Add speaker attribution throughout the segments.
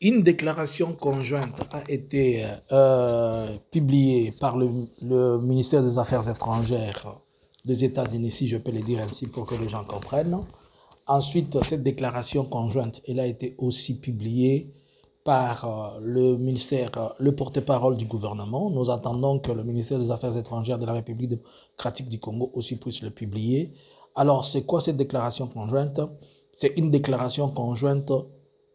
Speaker 1: Une déclaration conjointe a été publiée par le ministère des Affaires étrangères des États-Unis, si je peux le dire ainsi pour que les gens comprennent. Ensuite, cette déclaration conjointe, elle a été aussi publiée par le ministère, le porte-parole du gouvernement. Nous attendons que le ministère des Affaires étrangères de la République démocratique du Congo aussi puisse le publier. Alors, c'est quoi cette déclaration conjointe? C'est une déclaration conjointe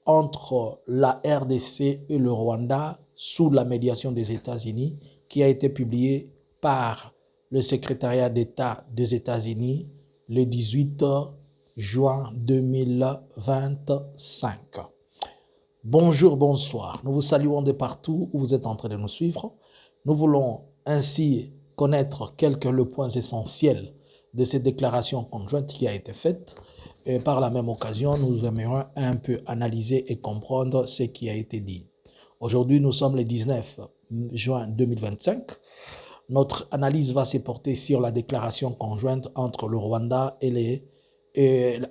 Speaker 1: entre la RDC et le Rwanda sous la médiation des États-Unis qui a été publiée par le secrétariat d'État des États-Unis le 18 juin 2025. Bonjour, bonsoir. Nous vous saluons de partout où vous êtes en train de nous suivre. Nous voulons ainsi connaître quelques points essentiels de cette déclaration conjointe qui a été faite. Et par la même occasion, nous aimerions un peu analyser et comprendre ce qui a été dit. Aujourd'hui, nous sommes le 19 juin 2025. Notre analyse va se porter sur la déclaration conjointe entre le Rwanda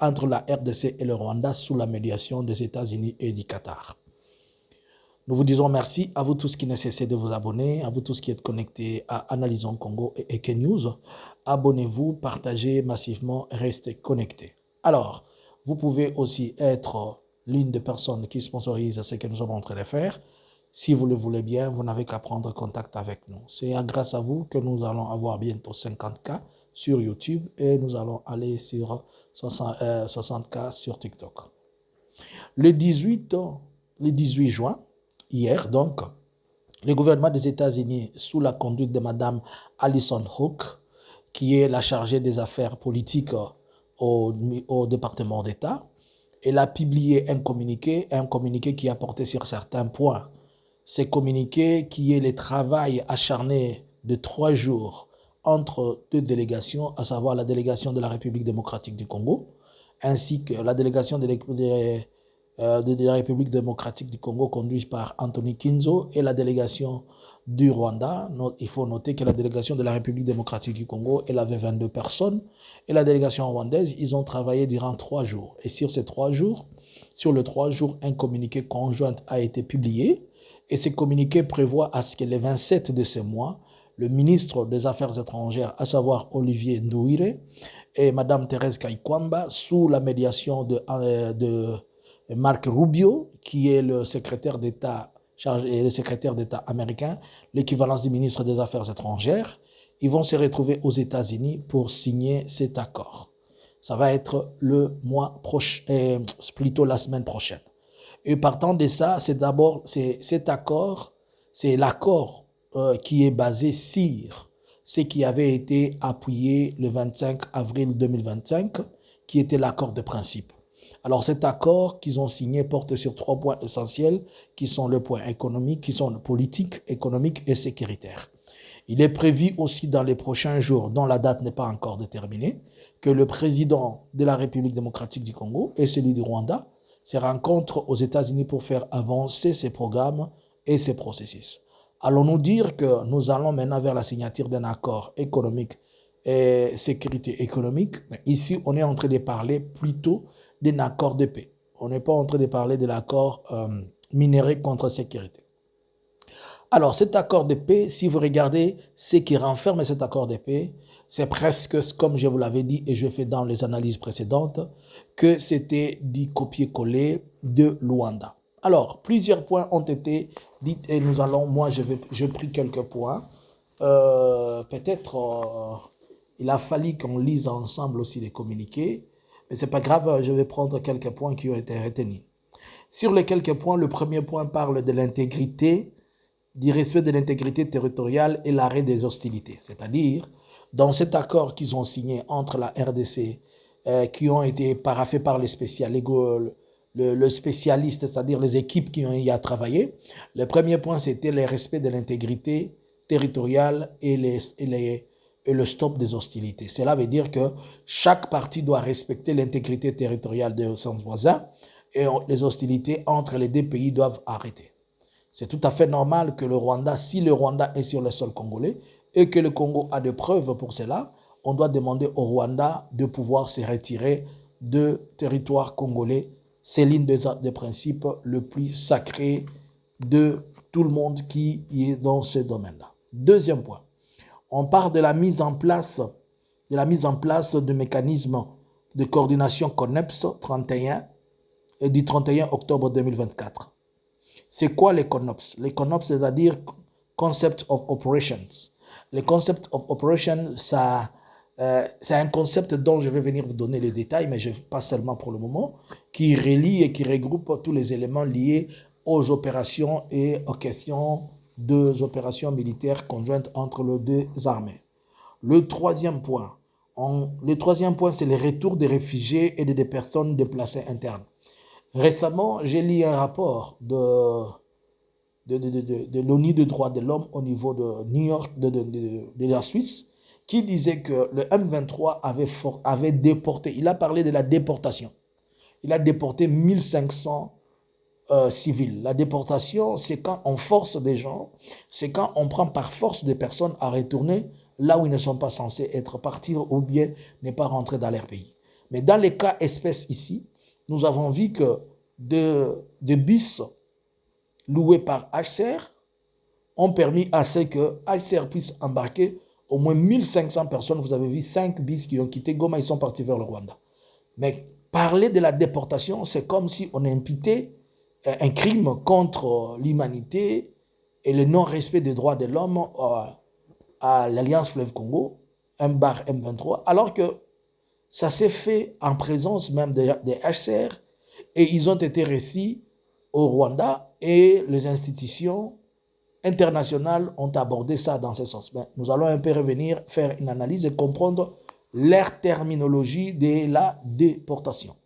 Speaker 1: entre la RDC et le Rwanda sous la médiation des États-Unis et du Qatar. Nous vous disons merci à vous tous qui ne cessez de vous abonner, à vous tous qui êtes connectés à Analysons Congo et Eke News. Abonnez-vous, partagez massivement, restez connectés. Alors, vous pouvez aussi être l'une des personnes qui sponsorise ce que nous sommes en train de faire. Si vous le voulez bien, vous n'avez qu'à prendre contact avec nous. C'est grâce à vous que nous allons avoir bientôt 50K sur YouTube et nous allons aller sur 60K sur TikTok. Le 18 juin, hier donc, le gouvernement des États-Unis, sous la conduite de Mme Alison Hook, qui est la chargée des affaires politiques au département d'État, elle a publié un communiqué qui a porté sur certains points. Ce communiqué qui est le travail acharné de 3 jours entre deux délégations, à savoir la délégation de la République démocratique du Congo, ainsi que la délégation de la République démocratique du Congo conduite par Anthony Kinzo et la délégation du Rwanda. Il faut noter que la délégation de la République démocratique du Congo, elle avait 22 personnes et la délégation rwandaise, ils ont travaillé durant 3 jours. Et sur les 3 jours, un communiqué conjoint a été publié et ce communiqué prévoit à ce que le 27 de ce mois, le ministre des Affaires étrangères, à savoir Olivier Nduhire et Mme Thérèse Kaikwamba, sous la médiation de Marc Rubio, qui est le secrétaire d'État américain, l'équivalence du ministre des Affaires étrangères, ils vont se retrouver aux États-Unis pour signer cet accord. Ça va être le mois prochain, plutôt la semaine prochaine. Et partant de ça, cet accord, c'est l'accord qui est basé sur ce qui avait été appuyé le 25 avril 2025, qui était l'accord de principe. Alors cet accord qu'ils ont signé porte sur 3 points essentiels qui sont le point économique, qui sont le politique, économique et sécuritaire. Il est prévu aussi dans les prochains jours, dont la date n'est pas encore déterminée, que le président de la République démocratique du Congo et celui du Rwanda se rencontrent aux États-Unis pour faire avancer ces programmes et ces processus. Allons-nous dire que nous allons maintenant vers la signature d'un accord économique et sécurité économique? Ici, on est en train de parler plutôt d'un accord de paix. On n'est pas en train de parler de l'accord minéré contre sécurité. Alors, cet accord de paix, si vous regardez ce qui renferme cet accord de paix, c'est presque, comme je vous l'avais dit et je fais dans les analyses précédentes, que c'était du copier-coller de Luanda. Alors, plusieurs points ont été dits et j'ai pris quelques points. Peut-être il a fallu qu'on lise ensemble aussi les communiqués, mais c'est pas grave, je vais prendre quelques points qui ont été retenus. Sur les quelques points, le premier point parle de l'intégrité, du respect de l'intégrité territoriale et l'arrêt des hostilités. C'est-à-dire, dans cet accord qu'ils ont signé entre la RDC, qui ont été paraphés par les spécialistes, le spécialiste, c'est-à-dire les équipes qui ont y à travailler, le premier point, c'était le respect de l'intégrité territoriale et le stop des hostilités. Cela veut dire que chaque partie doit respecter l'intégrité territoriale de son voisin et les hostilités entre les 2 pays doivent arrêter. C'est tout à fait normal que le Rwanda, si le Rwanda est sur le sol congolais et que le Congo a des preuves pour cela, on doit demander au Rwanda de pouvoir se retirer de territoire congolais C'est l'un des principes le plus sacré de tout le monde qui est dans ce domaine-là. Deuxième point, on parle de la mise en place de mécanismes de coordination CONEPS 31 et du 31 octobre 2024. C'est quoi les CONOPS? Les CONOPS, c'est-à-dire Concept of Operations. Les Concept of Operations, c'est un concept dont je vais venir vous donner les détails, mais pas seulement pour le moment, qui relie et qui regroupe tous les éléments liés aux opérations et aux questions des opérations militaires conjointes entre les deux armées. Le troisième point, c'est le retour des réfugiés et des personnes déplacées internes. Récemment, j'ai lu un rapport de l'ONU des droits de l'homme au niveau de New York, de la Suisse, qui disait que le M23 avait déporté, il a parlé de la déportation. Il a déporté 1500 civils. La déportation, c'est quand on force des gens, c'est quand on prend par force des personnes à retourner là où ils ne sont pas censés être, partir ou bien ne pas rentrer dans leur pays. Mais dans les cas espèces ici, nous avons vu que des bus loués par HCR ont permis à ce que HCR puisse embarquer au moins 1500 personnes. Vous avez vu 5 bus qui ont quitté Goma, ils sont partis vers le Rwanda. Mais parler de la déportation, c'est comme si on imputait un crime contre l'humanité et le non-respect des droits de l'homme à l'Alliance Fleuve Congo, M23, alors que ça s'est fait en présence même des HCR et ils ont été reçus au Rwanda et les institutions internationales ont abordé ça dans ce sens. Mais nous allons un peu revenir, faire une analyse et comprendre leur terminologie de la déportation.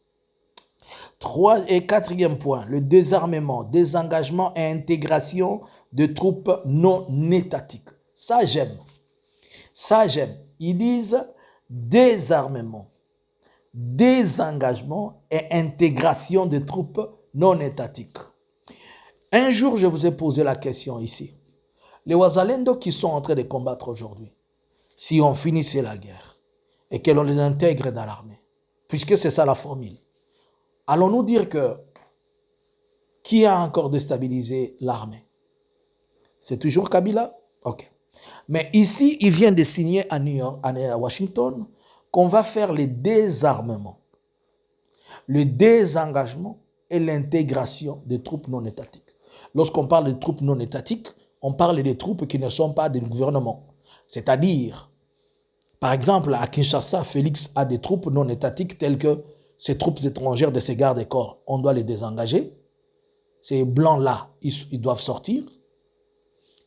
Speaker 1: Quatrième point, le désarmement, désengagement et intégration de troupes non étatiques. Ça, j'aime. Ça, j'aime. Ils disent désarmement, désengagement et intégration de troupes non étatiques. Un jour, je vous ai posé la question ici. Les Wazalendo qui sont en train de combattre aujourd'hui, si on finissait la guerre et que l'on les intègre dans l'armée, puisque c'est ça la formule, allons-nous dire que qui a encore déstabilisé l'armée? C'est toujours Kabila? Ok. Mais ici, il vient de signer à New York, à Washington, qu'on va faire le désarmement, le désengagement et l'intégration des troupes non étatiques. Lorsqu'on parle de troupes non étatiques, on parle des troupes qui ne sont pas des gouvernements. C'est-à-dire, par exemple, à Kinshasa, Félix a des troupes non étatiques telles que ces troupes étrangères de ses gardes-corps. On doit les désengager. Ces blancs-là, ils doivent sortir,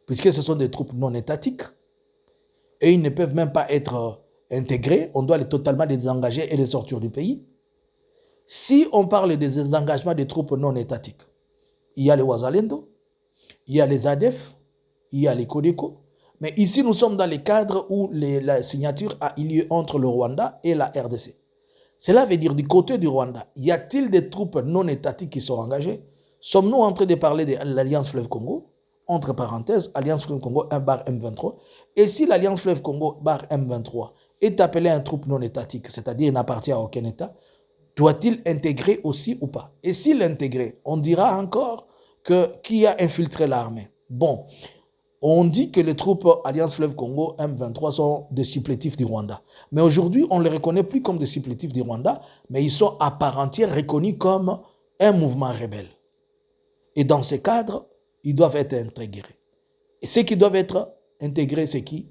Speaker 1: puisque ce sont des troupes non étatiques. Et ils ne peuvent même pas être intégrés. On doit totalement les désengager et les sortir du pays. Si on parle des désengagements des troupes non étatiques, il y a les Wazalendo, il y a les ADF, il y a les Codeco. Mais ici, nous sommes dans les cadres où la signature a eu lieu entre le Rwanda et la RDC. Cela veut dire du côté du Rwanda, y a-t-il des troupes non étatiques qui sont engagées? Sommes-nous en train de parler de l'Alliance Fleuve Congo? Entre parenthèses, Alliance Fleuve Congo 1/M23. Et si l'Alliance Fleuve Congo M23 est appelée une troupe non étatique, c'est-à-dire n'appartient à aucun État, doit-il intégrer aussi ou pas? Et s'il intégrait, on dira encore que qui a infiltré l'armée? Bon, on dit que les troupes Alliance Fleuve Congo M23 sont des supplétifs du Rwanda. Mais aujourd'hui, on ne les reconnaît plus comme des supplétifs du Rwanda, mais ils sont à part entière reconnus comme un mouvement rebelle. Et dans ce cadre, ils doivent être intégrés. Et ceux qui doivent être intégrés, c'est qui?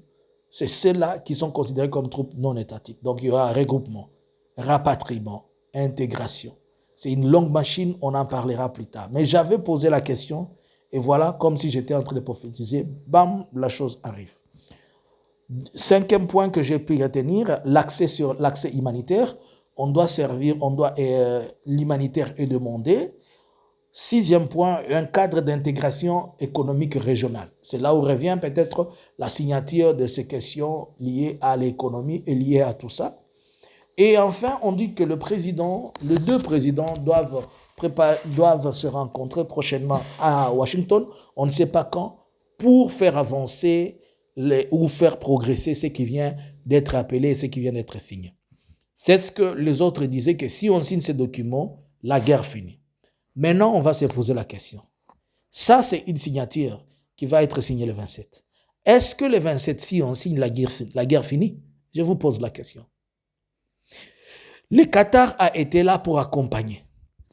Speaker 1: C'est ceux-là qui sont considérés comme troupes non étatiques. Donc il y aura regroupement, rapatriement, intégration. C'est une longue machine, on en parlera plus tard. Mais j'avais posé la question, et voilà, comme si j'étais en train de prophétiser, bam, la chose arrive. Cinquième point que j'ai pu retenir, l'accès humanitaire. On doit servir, l'humanitaire est demandé. Sixième point, un cadre d'intégration économique régionale. C'est là où revient peut-être la signature de ces questions liées à l'économie et liées à tout ça. Et enfin, on dit que les deux présidents doivent se rencontrer prochainement à Washington, on ne sait pas quand, pour faire avancer ou faire progresser ce qui vient d'être appelé, ce qui vient d'être signé. C'est ce que les autres disaient, que si on signe ces documents, la guerre finie. Maintenant, on va se poser la question. Ça, c'est une signature qui va être signée le 27. Est-ce que le 27, si on signe la guerre finie? Je vous pose la question. Le Qatar a été là pour accompagner.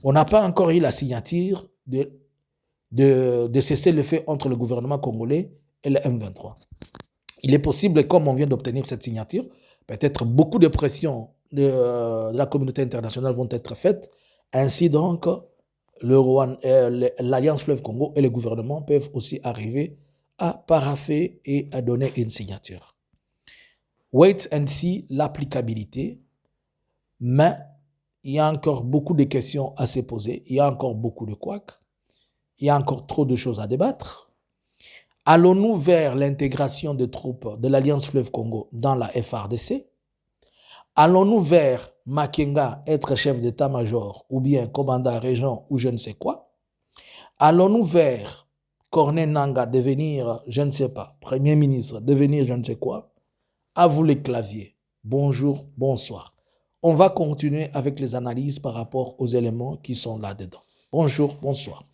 Speaker 1: On n'a pas encore eu la signature de cesser le feu entre le gouvernement congolais et le M23. Il est possible, comme on vient d'obtenir cette signature, peut-être beaucoup de pressions de la communauté internationale vont être faites. Ainsi donc, l'Alliance Fleuve Congo et le gouvernement peuvent aussi arriver à parapher et à donner une signature. Wait and see l'applicabilité, mais il y a encore beaucoup de questions à se poser, il y a encore beaucoup de couacs, il y a encore trop de choses à débattre. Allons-nous vers l'intégration des troupes de l'Alliance Fleuve Congo dans la FARDC? Allons-nous vers Makenga être chef d'état-major ou bien commandant région ou je ne sais quoi? Allons-nous vers Corneille Nangaa devenir, je ne sais pas, Premier ministre, devenir je ne sais quoi? À vous les claviers. Bonjour, bonsoir. On va continuer avec les analyses par rapport aux éléments qui sont là-dedans. Bonjour, bonsoir.